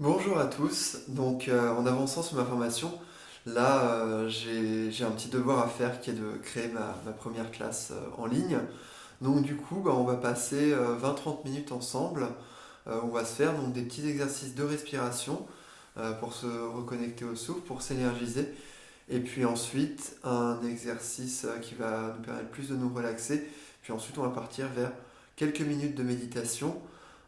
Bonjour à tous. En avançant sur ma formation, j'ai un petit devoir à faire qui est de créer ma première classe en ligne. On va passer 20-30 minutes ensemble. On va se faire des petits exercices de respiration pour se reconnecter au souffle, pour s'énergiser. Et puis ensuite, un exercice qui va nous permettre plus de nous relaxer. Puis ensuite, on va partir vers quelques minutes de méditation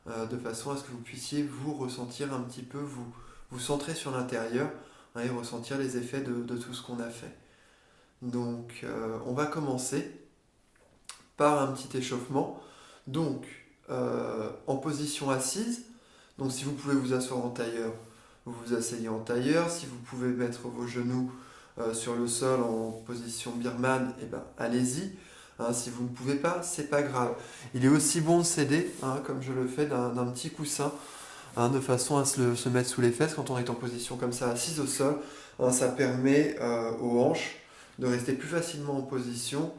de façon à ce que vous puissiez vous ressentir un petit peu, vous centrer sur l'intérieur, et ressentir les effets de tout ce qu'on a fait. On va commencer par un petit échauffement. En position assise, donc si vous pouvez vous asseoir en tailleur, vous vous asseyez en tailleur. Si vous pouvez mettre vos genoux sur le sol en position birmane, eh ben, allez-y. Si vous ne pouvez pas, c'est pas grave. Il est aussi bon de s'aider, comme je le fais, d'un petit coussin, de façon à se mettre sous les fesses quand on est en position comme ça, assise au sol. Ça permet aux hanches de rester plus facilement en position,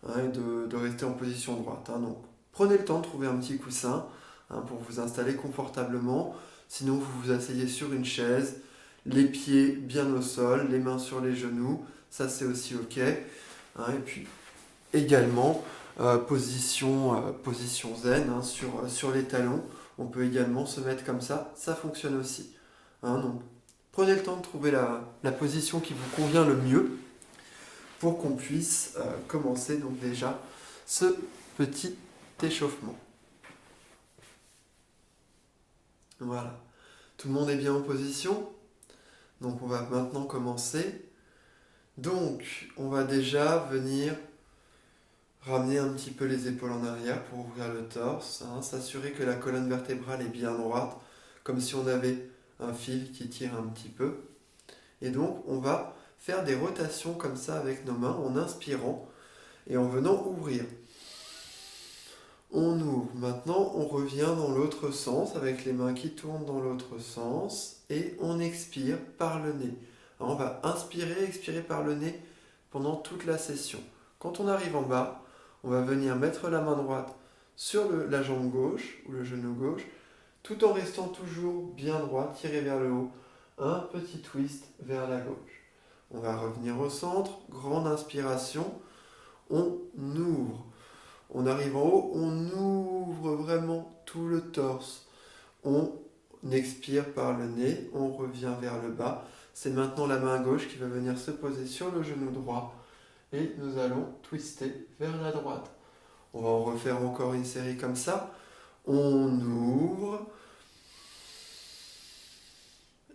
et de rester en position droite. Donc, prenez le temps de trouver un petit coussin pour vous installer confortablement. Sinon, vous vous asseyez sur une chaise, les pieds bien au sol, les mains sur les genoux. Ça, c'est aussi OK. Et puis, également, position zen sur les talons. On peut également se mettre comme ça fonctionne aussi. Donc, prenez le temps de trouver la position qui vous convient le mieux pour qu'on puisse commencer donc déjà ce petit échauffement. Voilà. Tout le monde est bien en position. Donc on va maintenant commencer. Donc on va déjà venir ramener un petit peu les épaules en arrière pour ouvrir le torse, s'assurer que la colonne vertébrale est bien droite, comme si on avait un fil qui tire un petit peu. Et donc on va faire des rotations comme ça avec nos mains en inspirant et en venant ouvrir. On ouvre. Maintenant, on revient dans l'autre sens avec les mains qui tournent dans l'autre sens et on expire par le nez. Alors, on va inspirer, expirer par le nez pendant toute la session. Quand on arrive en bas, on va venir mettre la main droite sur la jambe gauche ou le genou gauche, tout en restant toujours bien droit, tiré vers le haut. Un petit twist vers la gauche. On va revenir au centre, grande inspiration, on ouvre. On arrive en haut, on ouvre vraiment tout le torse. On expire par le nez, on revient vers le bas. C'est maintenant la main gauche qui va venir se poser sur le genou droit et nous allons twister vers la droite. On va en refaire encore une série comme ça. On ouvre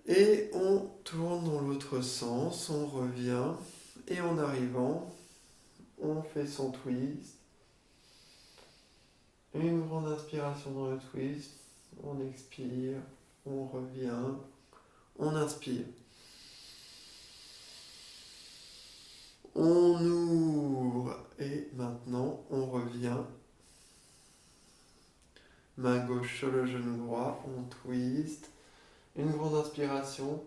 et on tourne dans l'autre sens. On revient et en arrivant, on fait son twist. Une grande inspiration dans le twist, on expire, on revient, on inspire. On ouvre et maintenant on revient. Main gauche sur le genou droit, on twist. Une grande inspiration,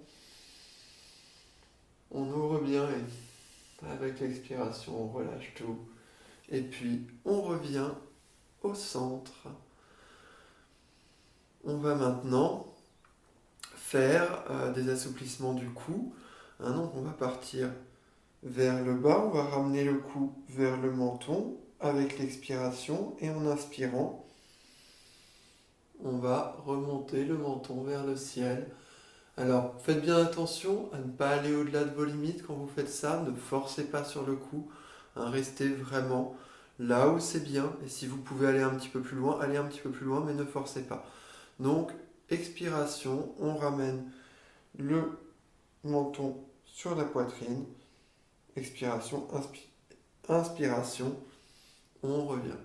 on ouvre bien et avec l'expiration on relâche tout. Et puis on revient au centre. On va maintenant faire des assouplissements du cou. Donc on va partir vers le bas, on va ramener le cou vers le menton avec l'expiration et en inspirant, on va remonter le menton vers le ciel. Alors faites bien attention à ne pas aller au-delà de vos limites quand vous faites ça, ne forcez pas sur le cou, restez vraiment là où c'est bien et si vous pouvez aller un petit peu plus loin, allez un petit peu plus loin mais ne forcez pas. Donc expiration, on ramène le menton sur la poitrine. Expiration, inspiration, on revient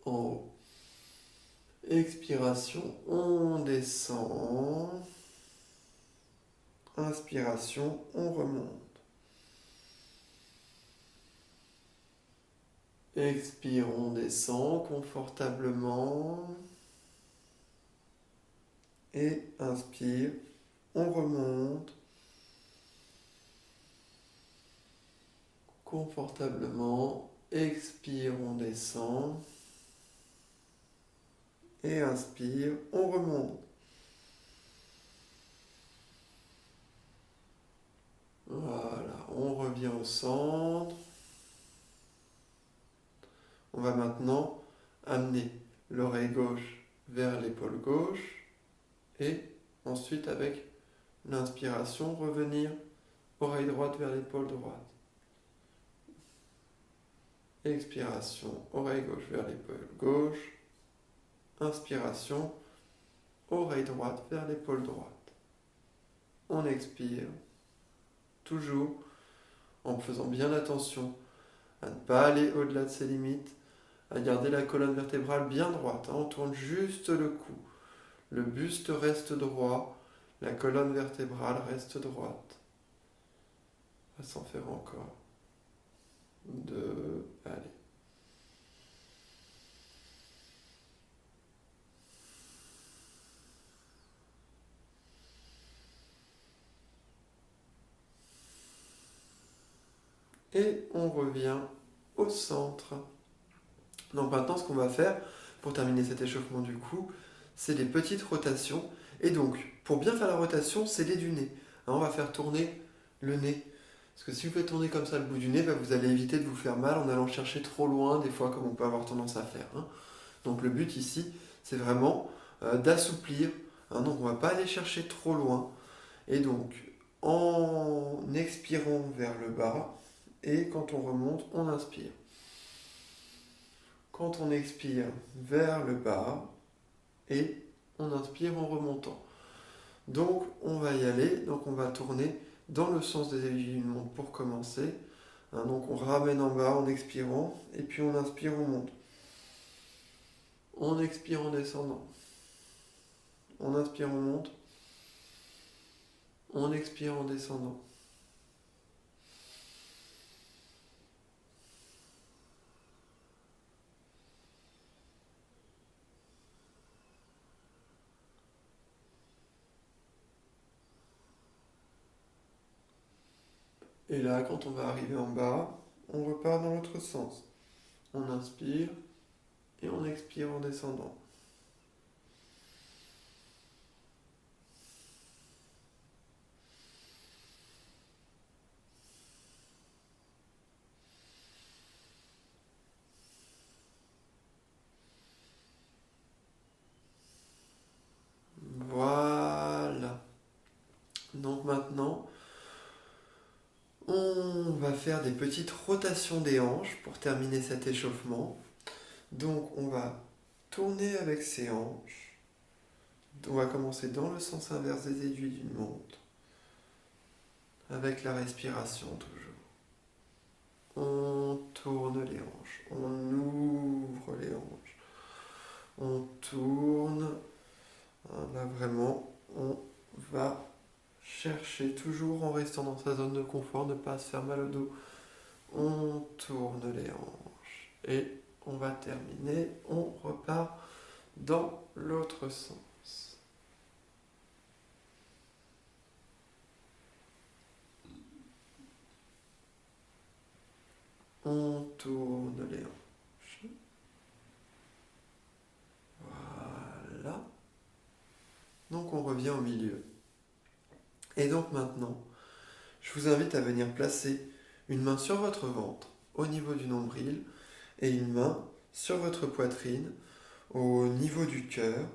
en haut. Expiration, on descend. Inspiration, on remonte. Expire, on descend confortablement. Et inspire, on remonte. Confortablement, expire, on descend, et inspire, on remonte. revient au centre. On va maintenant amener l'oreille gauche vers l'épaule gauche et ensuite avec l'inspiration revenir oreille droite vers l'épaule droite. Expiration, oreille gauche vers l'épaule gauche. Inspiration, oreille droite vers l'épaule droite. On expire, toujours en faisant bien attention à ne pas aller au-delà de ses limites, à garder la colonne vertébrale bien droite. On tourne juste le cou. Le buste reste droit, la colonne vertébrale reste droite. On va s'en faire encore. 2, allez. Et on revient au centre. Donc maintenant, ce qu'on va faire pour terminer cet échauffement du cou, c'est des petites rotations. Et donc, pour bien faire la rotation, c'est les du nez. Alors, on va faire tourner le nez. Parce que si vous faites tourner comme ça le bout du nez, vous allez éviter de vous faire mal en allant chercher trop loin, des fois, comme on peut avoir tendance à faire. Donc le but ici, c'est vraiment d'assouplir. Donc on ne va pas aller chercher trop loin. Et donc, en expirant vers le bas, et quand on remonte, on inspire. Quand on expire vers le bas, et on inspire en remontant. Donc on va y aller, donc on va tourner dans le sens des aiguilles d'une montre pour commencer. Donc on ramène en bas en expirant, et puis on inspire, on monte. On expire en descendant. On inspire, on monte. On expire en descendant. Et là, quand on va arriver en bas, on repart dans l'autre sens. On inspire et on expire en descendant. Voilà. Donc maintenant, on va faire des petites rotations des hanches pour terminer cet échauffement. Donc on va tourner avec ses hanches. On va commencer dans le sens inverse des aiguilles d'une montre. Avec la respiration toujours. On tourne les hanches. On ouvre les hanches. On tourne. Là vraiment, on va chercher toujours en restant dans sa zone de confort, ne pas se faire mal au dos. On tourne les hanches. Et on va terminer. On repart dans l'autre sens. On tourne les hanches. Voilà. Donc on revient au milieu. Et donc maintenant, je vous invite à venir placer une main sur votre ventre, au niveau du nombril, et une main sur votre poitrine, au niveau du cœur.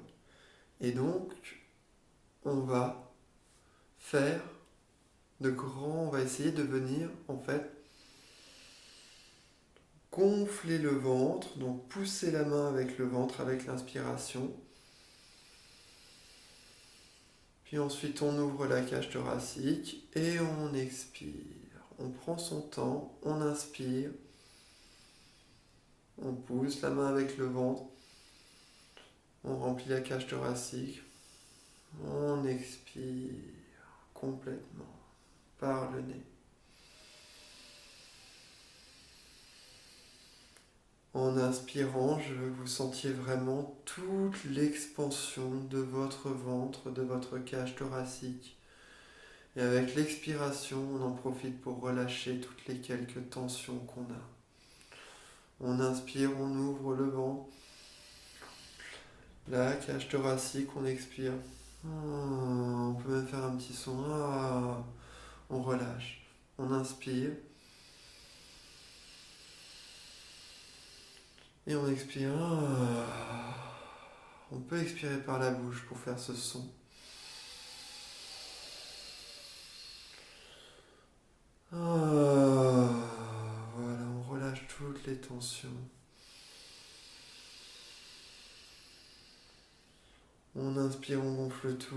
Et donc, on va faire on va essayer de venir, en fait, gonfler le ventre, donc pousser la main avec le ventre avec l'inspiration. Puis ensuite, on ouvre la cage thoracique et on expire. On prend son temps, on inspire, on pousse la main avec le ventre, on remplit la cage thoracique, on expire complètement par le nez. En inspirant, je veux que vous sentiez vraiment toute l'expansion de votre ventre, de votre cage thoracique. Et avec l'expiration, on en profite pour relâcher toutes les quelques tensions qu'on a. On inspire, on ouvre le ventre. La cage thoracique, on expire. On peut même faire un petit son. On relâche. On inspire. Et on expire. On peut expirer par la bouche pour faire ce son. Voilà, on relâche toutes les tensions. On inspire, on gonfle tout.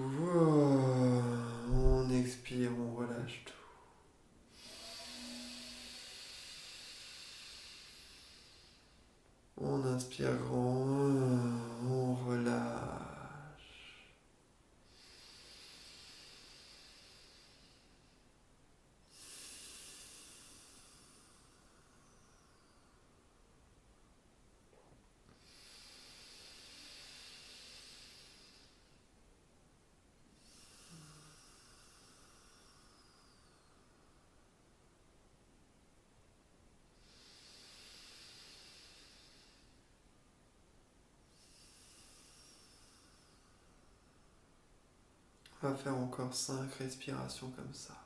On expire, on relâche tout. On inspire grand, on relâche. On va faire encore 5 respirations comme ça.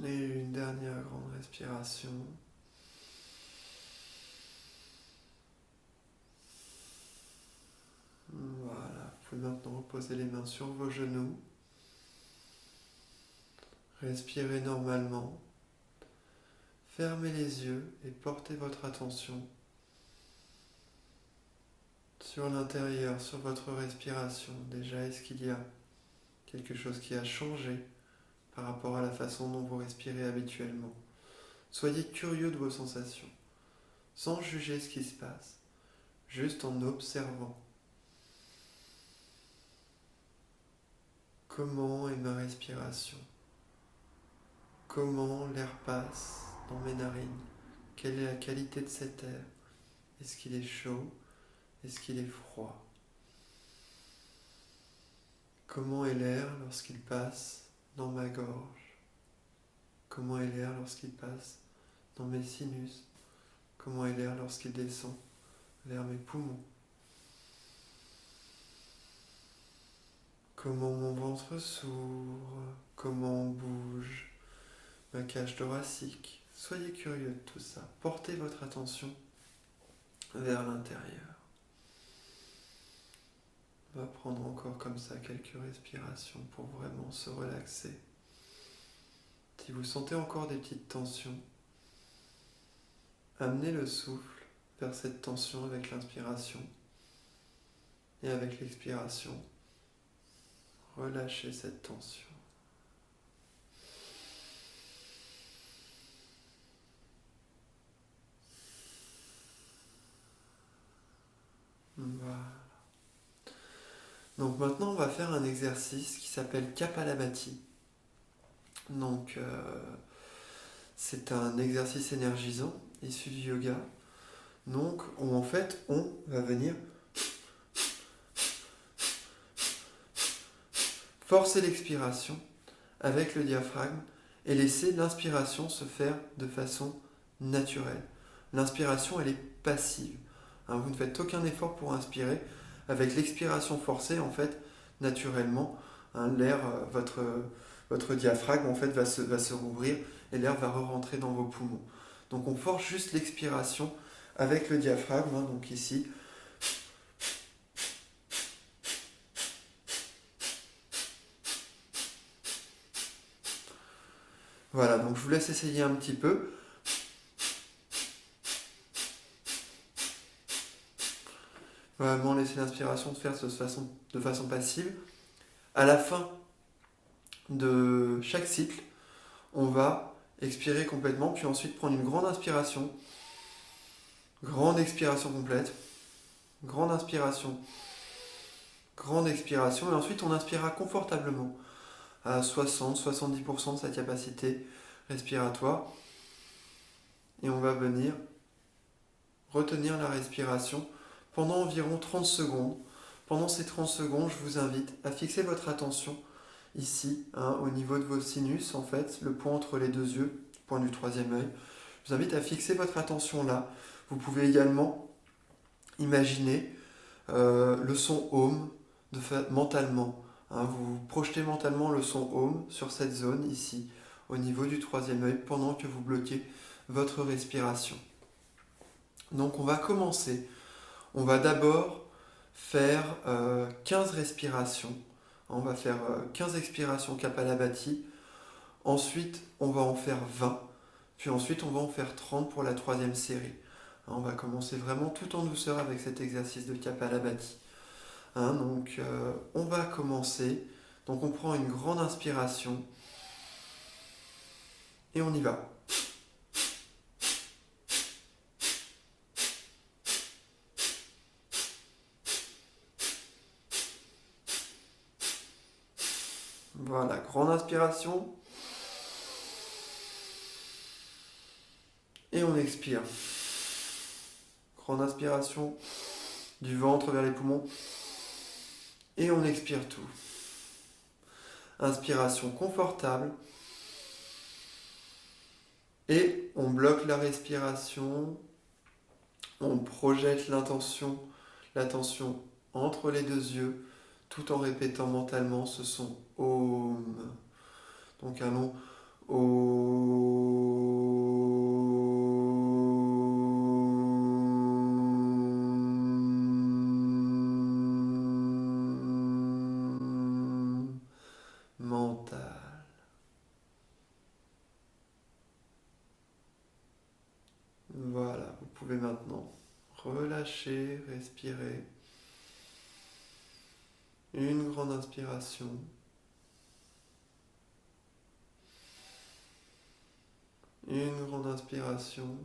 Et une dernière grande respiration. Voilà, vous pouvez maintenant reposer les mains sur vos genoux. Respirez normalement. Fermez les yeux et portez votre attention sur l'intérieur, sur votre respiration. Déjà, est-ce qu'il y a quelque chose qui a changé par rapport à la façon dont vous respirez habituellement? Soyez curieux de vos sensations, sans juger ce qui se passe, juste en observant. Comment est ma respiration? Comment l'air passe dans mes narines? Quelle est la qualité de cet air? Est-ce qu'il est chaud? Est-ce qu'il est froid? Comment est l'air lorsqu'il passe dans ma gorge? Comment est l'air lorsqu'il passe dans mes sinus? Comment est l'air lorsqu'il descend vers mes poumons? Comment mon ventre s'ouvre? Comment bouge ma cage thoracique? Soyez curieux de tout ça. Portez votre attention vers l'intérieur. On va prendre encore comme ça quelques respirations pour vraiment se relaxer. Si vous sentez encore des petites tensions, amenez le souffle vers cette tension avec l'inspiration et avec l'expiration, relâchez cette tension. Voilà. Donc maintenant, on va faire un exercice qui s'appelle Kapalabhati. Donc, c'est un exercice énergisant issu du yoga. Donc, en fait, on va venir forcer l'expiration avec le diaphragme et laisser l'inspiration se faire de façon naturelle. L'inspiration, elle est passive. Vous ne faites aucun effort pour inspirer. Avec l'expiration forcée, en fait, naturellement, l'air, votre diaphragme, en fait, va se rouvrir et l'air va re-rentrer dans vos poumons. Donc, on force juste l'expiration avec le diaphragme, donc ici. Voilà, donc je vous laisse essayer un petit peu. Vraiment laisser l'inspiration se faire de façon passive. À la fin de chaque cycle, on va expirer complètement, puis ensuite prendre une grande inspiration, grande expiration complète, grande inspiration, grande expiration, et ensuite on inspirera confortablement. à 60-70% de sa capacité respiratoire. Et on va venir retenir la respiration pendant environ 30 secondes. Pendant ces 30 secondes, je vous invite à fixer votre attention ici, au niveau de vos sinus, en fait, le point entre les deux yeux, le point du troisième œil. Je vous invite à fixer votre attention là. Vous pouvez également imaginer le son home mentalement. Vous projetez mentalement le son home sur cette zone ici, au niveau du troisième œil, pendant que vous bloquez votre respiration. Donc on va commencer. On va d'abord faire 15 respirations. On va faire 15 expirations Kapalabhati. Ensuite, on va en faire 20. Puis ensuite, on va en faire 30 pour la troisième série. On va commencer vraiment tout en douceur avec cet exercice de Kapalabhati. Donc, on va commencer. Donc, on prend une grande inspiration. Et on y va. Voilà, grande inspiration. Et on expire. Grande inspiration du ventre vers les poumons. Et on expire tout. Inspiration confortable. Et on bloque la respiration. On projette l'attention entre les deux yeux, tout en répétant mentalement ce son Om. Donc allons Om. Mental. Voilà, vous pouvez maintenant relâcher, respirer. Une grande inspiration. Une grande inspiration.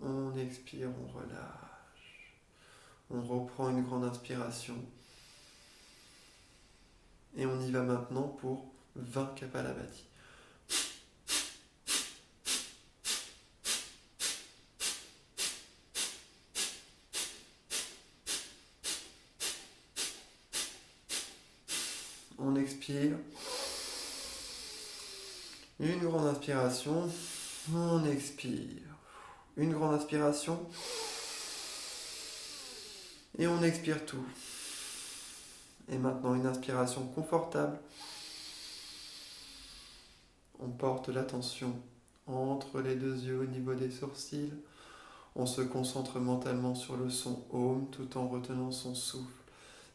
On expire, on relâche. On reprend une grande inspiration. Et on y va maintenant pour 20 Kapalabhati. On expire. Une grande inspiration. On expire. Une grande inspiration. Et on expire tout. Et maintenant une inspiration confortable. On porte l'attention entre les deux yeux au niveau des sourcils. On se concentre mentalement sur le son Om tout en retenant son souffle.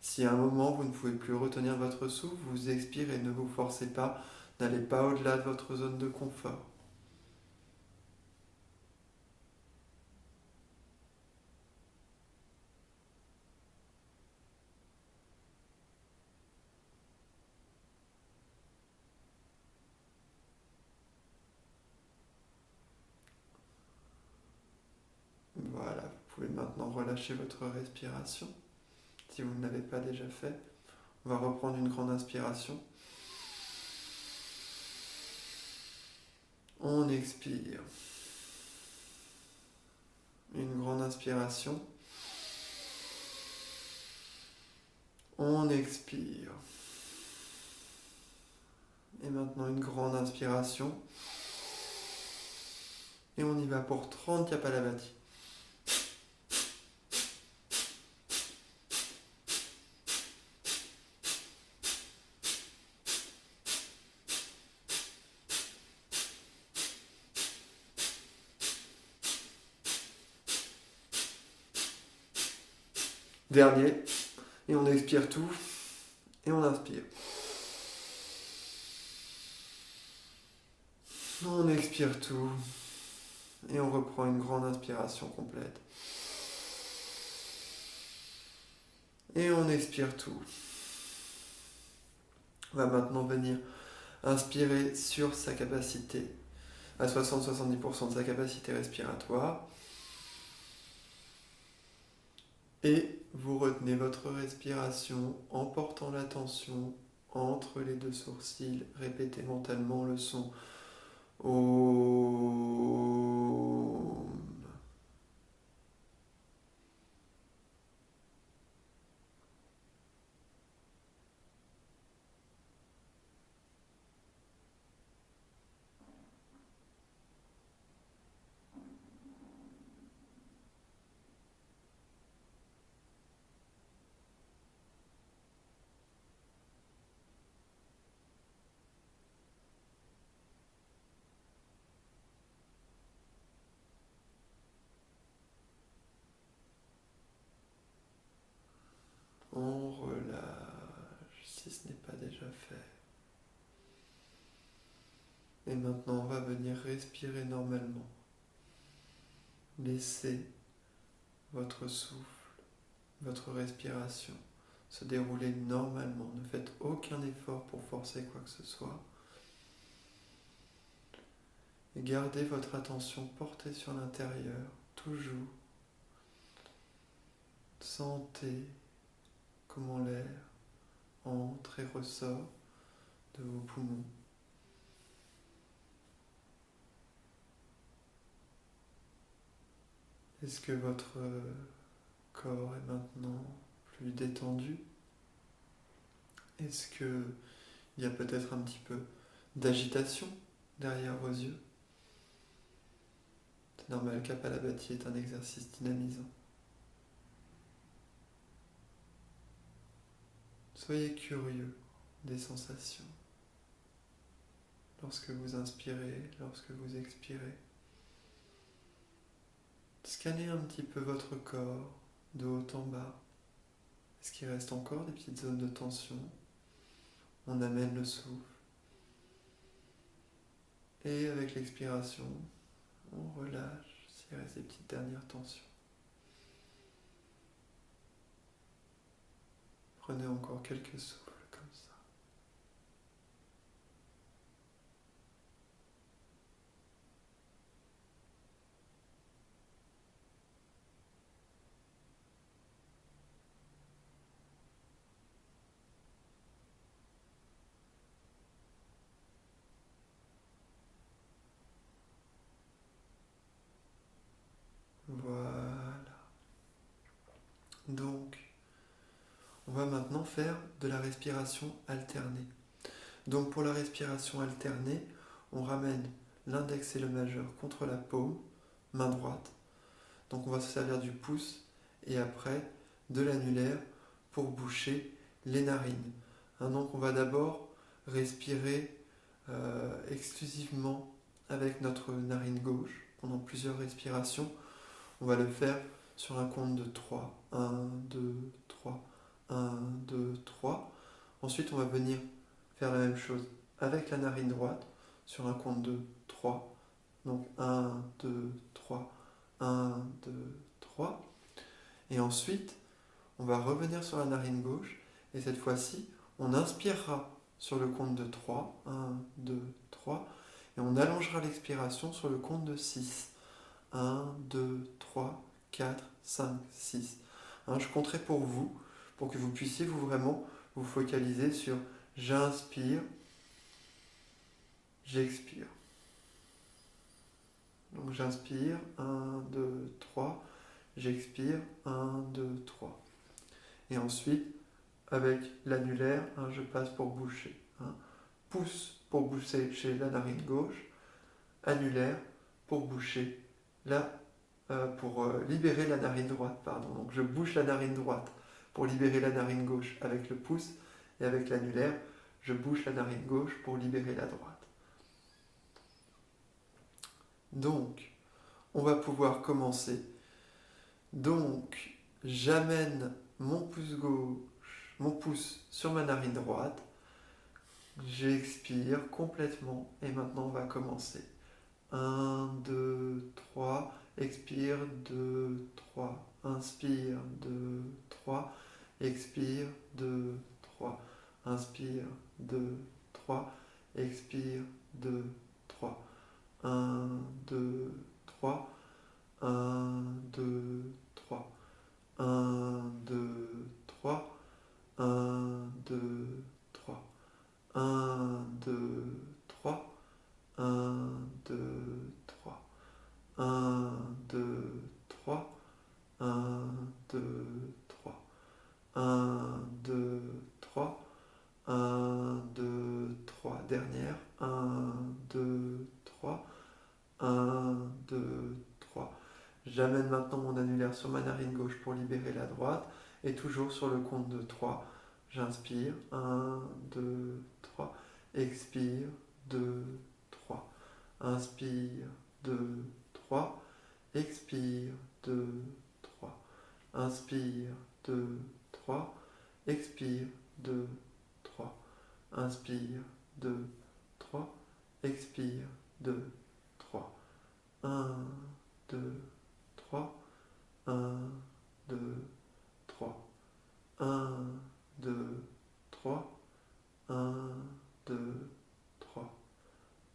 Si à un moment vous ne pouvez plus retenir votre souffle, vous expirez, ne vous forcez pas, n'allez pas au-delà de votre zone de confort. Voilà, vous pouvez maintenant relâcher votre respiration. Si vous ne l'avez pas déjà fait, on va reprendre une grande inspiration. On expire. Une grande inspiration. On expire. Et maintenant une grande inspiration. Et on y va pour 30 Kapalabhati. Dernier. Et on expire tout. Et on inspire. On expire tout. Et on reprend une grande inspiration complète. Et on expire tout. On va maintenant venir inspirer sur sa capacité, à 60-70% de sa capacité respiratoire. Et vous retenez votre respiration en portant l'attention entre les deux sourcils. Répétez mentalement le son Om. On relâche si ce n'est pas déjà fait. Et maintenant, on va venir respirer normalement. Laissez votre souffle, votre respiration se dérouler normalement. Ne faites aucun effort pour forcer quoi que ce soit. Et gardez votre attention portée sur l'intérieur, toujours. Sentez comment l'air entre et ressort de vos poumons. Est-ce que votre corps est maintenant plus détendu? Est-ce qu'il y a peut-être un petit peu d'agitation derrière vos yeux? C'est normal, Kapalabhati est un exercice dynamisant. Soyez curieux des sensations. Lorsque vous inspirez, lorsque vous expirez. Scannez un petit peu votre corps de haut en bas. Est-ce qu'il reste encore des petites zones de tension? On amène le souffle. Et avec l'expiration, on relâche s'il reste des petites dernières tensions. Prenez encore quelques souffles comme ça. Voilà. Donc, on va maintenant faire de la respiration alternée. Donc pour la respiration alternée, on ramène l'index et le majeur contre la paume, main droite. Donc on va se servir du pouce et après de l'annulaire pour boucher les narines. Donc on va d'abord respirer exclusivement avec notre narine gauche pendant plusieurs respirations. On va le faire sur un compte de 3. 1, 2, 3. 1, 2, 3. Ensuite, on va venir faire la même chose avec la narine droite sur un compte de 3. Donc 1, 2, 3. 1, 2, 3. Et ensuite, on va revenir sur la narine gauche. Et cette fois-ci, on inspirera sur le compte de 3. 1, 2, 3. Et on allongera l'expiration sur le compte de 6. 1, 2, 3, 4, 5, 6. Je compterai pour vous, pour que vous puissiez vraiment vous focaliser sur j'inspire, j'expire. Donc j'inspire, 1, 2, 3, j'expire, 1, 2, 3. Et ensuite, avec l'annulaire, je passe pour boucher. Pouce pour boucher la narine gauche, annulaire pour boucher pour libérer la narine droite. Donc je bouche la narine droite pour libérer la narine gauche avec le pouce, et avec l'annulaire, je bouche la narine gauche pour libérer la droite. Donc, on va pouvoir commencer. Donc, j'amène mon pouce gauche, mon pouce sur ma narine droite, j'expire complètement, et maintenant on va commencer. 1, 2, 3, expire, 2, 3, inspire, 2, 3, expire, 2, 3, inspire, 2, 3, expire, 2, 3, 1, 2, 3, 1, 2, 3, 1, 2, 3, 1, 2, 3, 1, 2, 3. 1, 2, 3. 1, 2, 3. Dernière. 1, 2, 3. 1, 2, 3. J'amène maintenant mon annulaire sur ma narine gauche pour libérer la droite. Et toujours sur le compte de 3. J'inspire. 1, 2, 3. Expire. 2, 3. Inspire. 2, 3. Expire. 2, 3. Inspire. 2, 3. Expire. 2, 3. Inspire. 2, 3. Expire. 2, 3. 1, 2, 3. 1, 2, 3. 1, 2, 3. 1, 2, 3.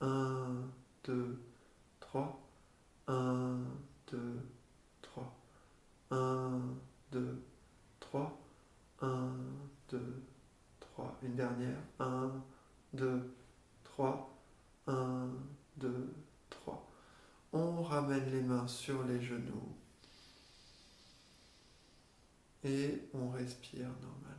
1, 2, 3. 1, 2, 3. 1, 2, 3. 1, 2, 3. Une dernière. 1, 2, 3. 1, 2, 3. On ramène les mains sur les genoux. Et on respire normalement.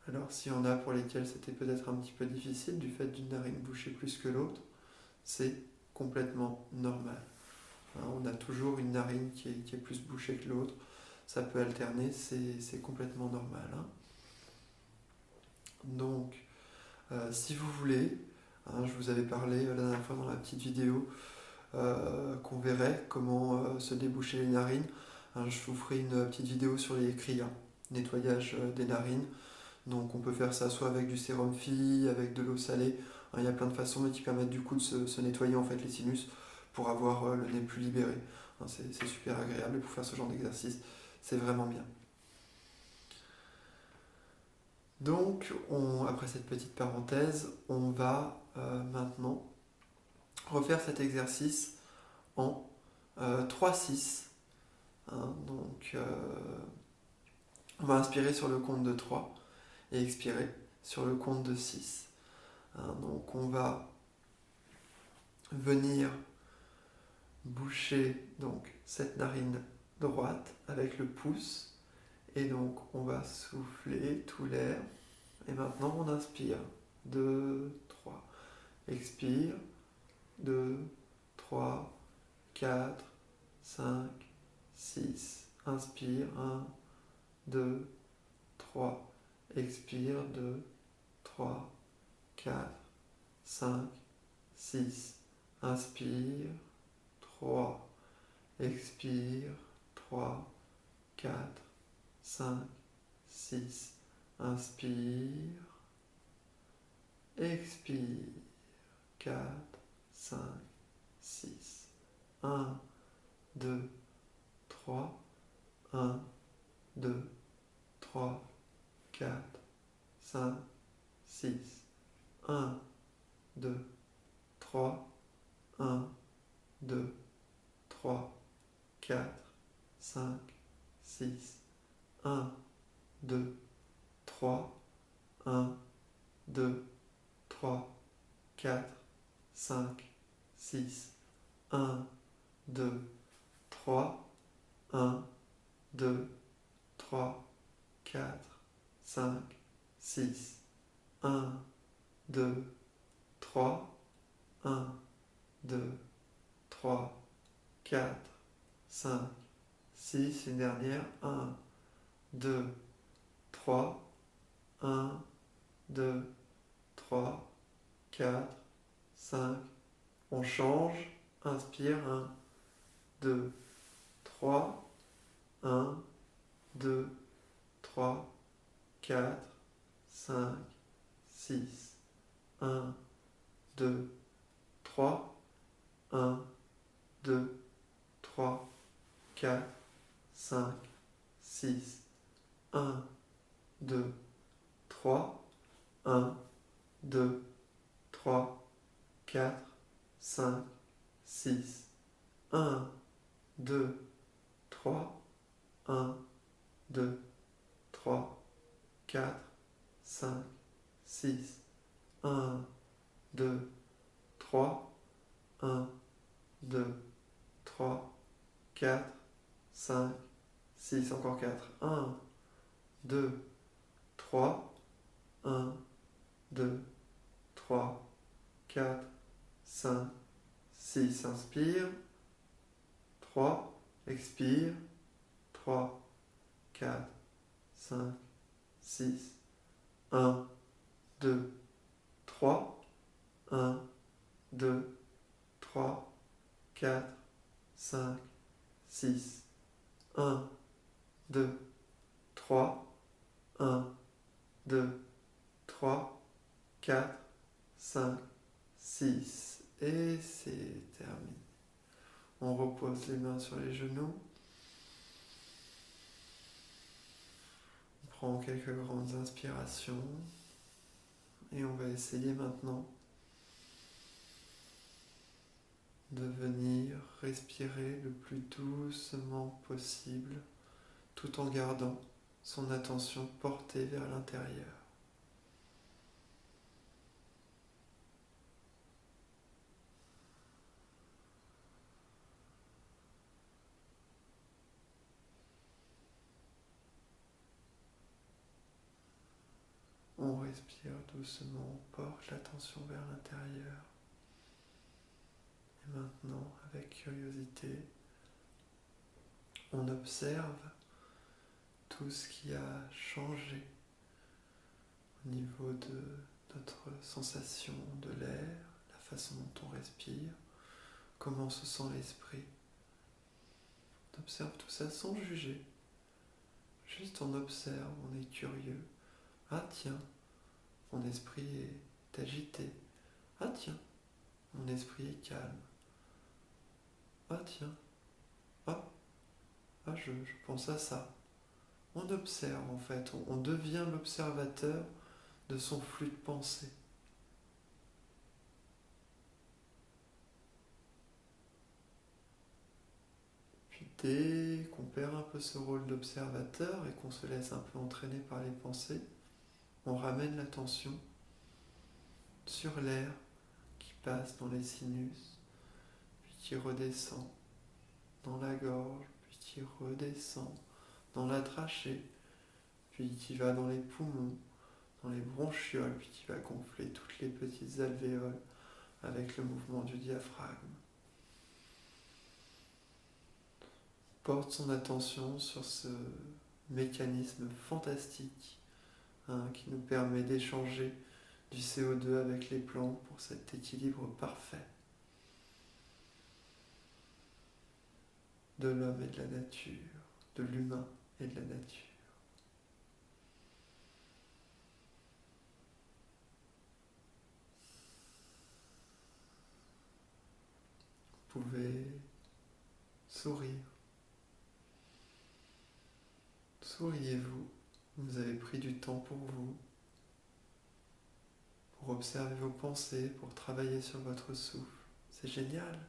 Alors s'il y en a pour lesquels c'était peut-être un petit peu difficile du fait d'une narine bouchée plus que l'autre, c'est complètement normal. On a toujours une narine qui est plus bouchée que l'autre. Ça peut alterner, c'est complètement normal. Donc, si vous voulez, je vous avais parlé la dernière fois dans la petite vidéo qu'on verrait comment se déboucher les narines. Je vous ferai une petite vidéo sur les cryas, nettoyage des narines. Donc on peut faire ça soit avec du sérum Phi, avec de l'eau salée. Il y a plein de façons qui permettent du coup de se nettoyer en fait les sinus pour avoir le nez plus libéré. C'est super agréable pour faire ce genre d'exercice. C'est vraiment bien. Donc, après cette petite parenthèse, on va maintenant refaire cet exercice en 3-6. Donc, on va inspirer sur le compte de 3 et expirer sur le compte de 6. Donc, on va venir boucher donc, cette narine droite avec le pouce. Et donc, on va souffler tout l'air. Et maintenant, on inspire. 2, 3. Expire. 2, 3, 4, 5, 6. Inspire. 1, 2, 3. Expire. 2, 3, 4, 5, 6. Inspire. 3. Expire. 3, 4, 5, 6. Inspire. Expire. 4, 5, 6. 1, 2, 3. 1, 2, 3, 4, 5, 6. 1, 2, 3. 1, 2, 3, 4, 5, 6. 1, 2, 3. 1, 2, 3, 4, 5, 6. 1, 2, 3. 1, 2, 3, 4, 5, 6. 1, 2, 3. 1, 2, 3, 4, 5, 6. Une dernière. 1, 2, 3. 1, 2, 3, 4, 5. On change. Inspire. 1, 2, 3. 1, 2, 3, 4, 5, 6. 1, 2, 3. 1, 2, 3, 4, 5, 6. 1, 2, 3. 1, 2, 3, 4, 5, 6. 1, 2, 3. 1, 2, 3, 4, 5, 6. 1, 2, 3. 1, 2, 3, 4, 5, 6, encore 4. 1, 2, 3, 1, 2, 3, 4, 5, 6. Inspire. 3, expire. 3, 4, 5, 6. 1, 2, 3, 1, 2, 3, 4, 5, 6. 1, 2, 3, 1, 2, 3, 4, 5, 6. Et c'est terminé. On repose les mains sur les genoux. On prend quelques grandes inspirations. Et on va essayer maintenant de venir respirer le plus doucement possible, tout en gardant son attention portée vers l'intérieur. On respire doucement, on porte l'attention vers l'intérieur. Et maintenant, avec curiosité, on observe tout ce qui a changé au niveau de notre sensation de l'air, la façon dont on respire, comment se sent l'esprit. On observe tout ça sans juger. Juste on observe, on est curieux. Ah tiens, mon esprit est agité. Ah tiens, mon esprit est calme. Ah tiens, je pense à ça. On observe en fait, on devient l'observateur de son flux de pensée. Puis dès qu'on perd un peu ce rôle d'observateur et qu'on se laisse un peu entraîner par les pensées, on ramène l'attention sur l'air qui passe dans les sinus, puis qui redescend dans la gorge, puis qui redescend dans la trachée, puis qui va dans les poumons, dans les bronchioles, puis qui va gonfler toutes les petites alvéoles avec le mouvement du diaphragme. Porte son attention sur ce mécanisme fantastique qui nous permet d'échanger du CO2 avec les plantes pour cet équilibre parfait de l'homme et de la nature, de l'humain et de la nature. Vous pouvez sourire. Souriez-vous. Vous avez pris du temps pour vous, pour observer vos pensées, pour travailler sur votre souffle. C'est génial.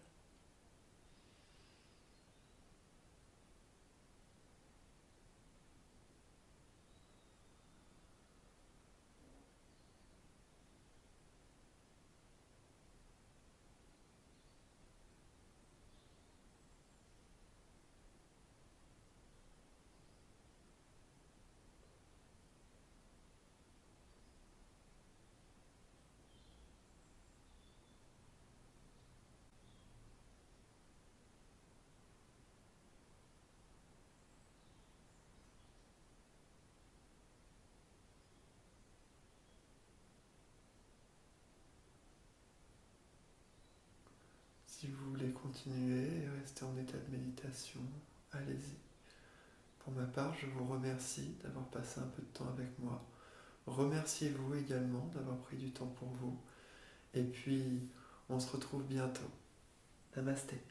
Si vous voulez continuer et rester en état de méditation, allez-y. Pour ma part, je vous remercie d'avoir passé un peu de temps avec moi. Remerciez-vous également d'avoir pris du temps pour vous. Et puis, on se retrouve bientôt. Namasté.